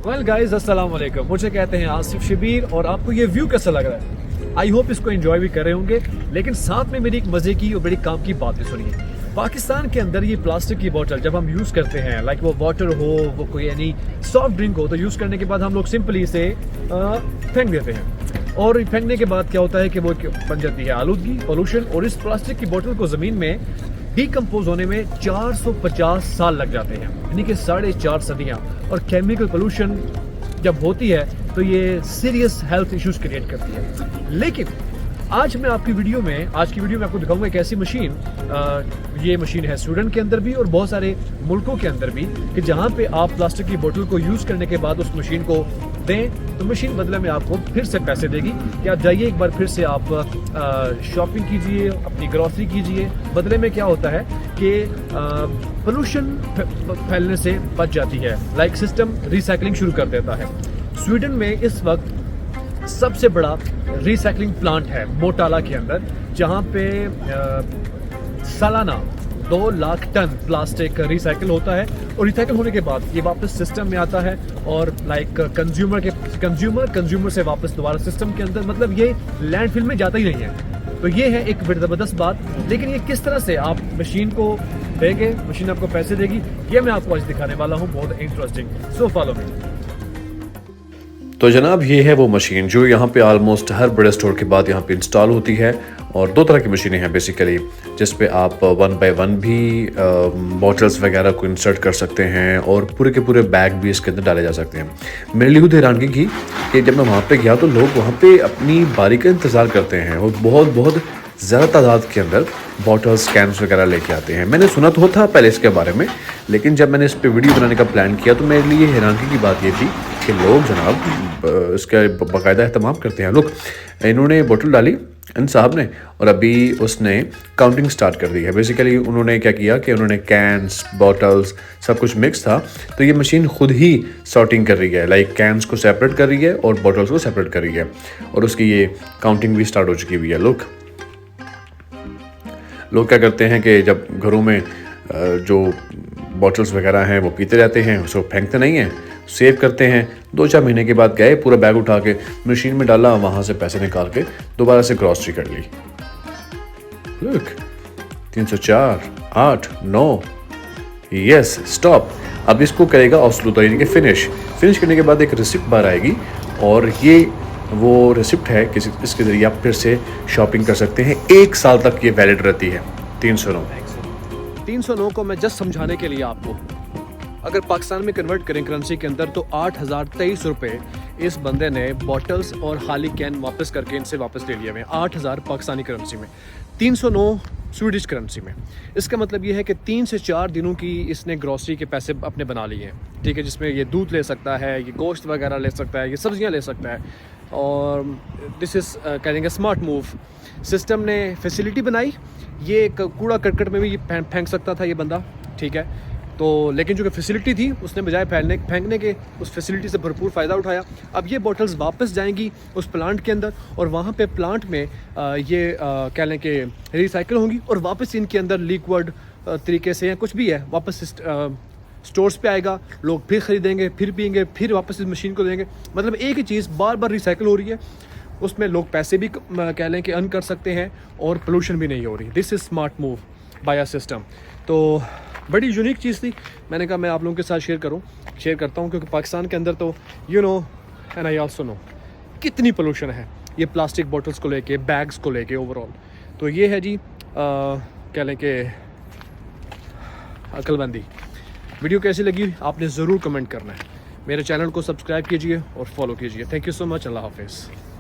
Well guys अस्सलाम वालेकुम, मुझे कहते हैं आसिफ शबीर और आपको ये व्यू कैसा लग रहा है? आई होप इसको एंजॉय भी कर रहे होंगे, लेकिन साथ में मेरी एक मजे की और बड़ी काम की बात भी सुनिए। पाकिस्तान के अंदर ये प्लास्टिक की बोतल जब हम यूज़ करते हैं, लाइक वो वाटर हो, वो कोई यानी सॉफ्ट ड्रिंक हो, तो यूज़ करने के बाद हम लोग सिंपली इसे फेंक देते हैं। और फेंकने के बाद क्या होता है कि वो बन जाती है आलूदगी, पोल्यूशन, और इस प्लास्टिक की बोतल को ज़मीन में डिकम्पोज होने में 450 साल लग जाते हैं, यानी कि 4.5 सदियाँ। और केमिकल पोल्यूशन जब होती है तो ये सीरियस हेल्थ इश्यूज क्रिएट करती है। लेकिन आज मैं आज की वीडियो में आपको दिखाऊंगा एक ऐसी मशीन, ये मशीन है स्वीडन के अंदर भी और बहुत सारे मुल्कों के अंदर भी, कि जहाँ पे आप प्लास्टिक की बोतल को यूज़ करने के बाद उस मशीन को दें तो मशीन बदले में आपको फिर से पैसे देगी कि आप जाइए एक बार फिर से आप शॉपिंग कीजिए, अपनी ग्रॉसरी कीजिए। बदले में क्या होता है कि पोल्यूशन फैलने से बच जाती है, लाइक सिस्टम रिसाइकलिंग शुरू कर देता है। स्वीडन में इस वक्त सबसे बड़ा रिसाइकलिंग प्लांट है मोटाला के अंदर, जहाँ पे सालाना 2 लाख टन प्लास्टिक रिसाइकिल होता है। और रिसाइकिल होने के बाद ये वापस सिस्टम में आता है और लाइक कंज्यूमर से वापस दोबारा सिस्टम के अंदर, मतलब ये लैंडफिल में जाता ही नहीं है। तो ये है एक ज़बरदस्त बात। लेकिन ये किस तरह से आप मशीन को देंगे, मशीन आपको पैसे देगी, ये मैं आपको आज दिखाने वाला हूँ, बहुत इंटरेस्टिंग। So follow me. तो जनाब ये है वो मशीन जो यहाँ पे ऑलमोस्ट हर बड़े स्टोर के बाद यहाँ पे इंस्टॉल होती है। और 2 तरह की मशीनें हैं बेसिकली, जिस पे आप 1 बाय 1 भी बॉटल्स वगैरह को इंसर्ट कर सकते हैं और पूरे के पूरे बैग भी इसके अंदर डाले जा सकते हैं। मेरे लिए खुद हैरानगी की कि जब मैं वहाँ पे गया तो लोग वहाँ पे अपनी बारी का इंतज़ार करते हैं और बहुत ज़्यादा तादाद के अंदर बॉटल्स, कैंस वगैरह लेके आते हैं। मैंने सुना तो था पहले इसके बारे में, लेकिन जब मैंने इस पर वीडियो बनाने का प्लान किया तो मेरे लिए हैरानगी की बात ये थी कि लोग जनाब इसका बाकायदा अहतमाम करते हैं। लोग इन्होंने बोतल डाली इन साहब ने और अभी उसने काउंटिंग स्टार्ट कर दी है। बेसिकली उन्होंने क्या किया कि उन्होंने कैंस, बॉटल्स सब कुछ मिक्स था, तो ये मशीन खुद ही सॉर्टिंग कर रही है, लाइक कैंस को सेपरेट कर रही है और बॉटल्स को सेपरेट कर रही है, और उसकी ये काउंटिंग भी स्टार्ट हो चुकी हुई है। लोग क्या करते हैं कि जब घरों में जो बॉटल्स वगैरह हैं वो पीते रहते हैं, उसको फेंकते नहीं हैं, सेव करते हैं। 2-4 महीने के बाद गए, पूरा बैग उठा के मशीन में डाला, वहाँ से पैसे निकाल के दोबारा से ग्रॉसरी कर ली। Look 304, 8, 9, yes stop. अब इसको करेगा ऑस्लूता, यानी कि फिनिश करने के बाद एक रिसिप्ट बार आएगी और ये वो रिसिप्ट है कि इसके ज़रिए आप फिर से शॉपिंग कर सकते हैं। 1 साल तक ये वैलिड रहती है। 309 को मैं जस्ट समझाने के लिए आपको, अगर पाकिस्तान में कन्वर्ट करें करेंसी के अंदर, तो 8,023 रुपये इस बंदे ने बॉटल्स और खाली कैन वापस करके इनसे वापस ले लिए हुए। 8,000 पाकिस्तानी करेंसी में, 309 स्वीडिश करेंसी में। इसका मतलब ये है कि 3 से 4 दिनों की इसने ग्रॉसरी के पैसे अपने बना लिए हैं, ठीक है, जिसमें ये दूध ले सकता है, ये गोश्त वगैरह ले सकता है, ये सब्जियां ले सकता है। और दिस इज़ कहेंगे स्मार्ट मूव। सिस्टम ने फैसिलिटी बनाई, ये कूड़ा करकट में भी ये फेंक सकता था ये बंदा, ठीक है, तो लेकिन जो कि फैसिलिटी थी उसने बजाय फेंकने के उस फैसिलिटी से भरपूर फ़ायदा उठाया। अब ये बॉटल्स वापस जाएंगी उस प्लांट के अंदर और वहाँ पे प्लांट में ये कह लें कि रिसाइकिल होंगी और वापस इनके अंदर लिक्विड तरीके से या कुछ भी है वापस स्टोर्स पे आएगा, लोग फिर ख़रीदेंगे, फिर पियेंगे, फिर वापस इस मशीन को देंगे। मतलब एक ही चीज़ बार बार रिसाइकिल हो रही है, उसमें लोग पैसे भी कह लें कि अर्न कर सकते हैं और पोल्यूशन भी नहीं हो रही। This is smart move by a system. तो बड़ी यूनिक चीज़ थी, मैंने कहा मैं आप लोगों के साथ शेयर करता हूँ, क्योंकि पाकिस्तान के अंदर तो you know and I also know कितनी पोल्यूशन है ये प्लास्टिक बॉटल्स को लेके, बैग्स को लेके ओवरऑल। तो ये है जी कह लें कि अक्लमंदी। वीडियो कैसी लगी आपने ज़रूर कमेंट करना है। मेरे चैनल को सब्सक्राइब कीजिए और फॉलो कीजिए। Thank you so much. अल्लाह हाफिज़।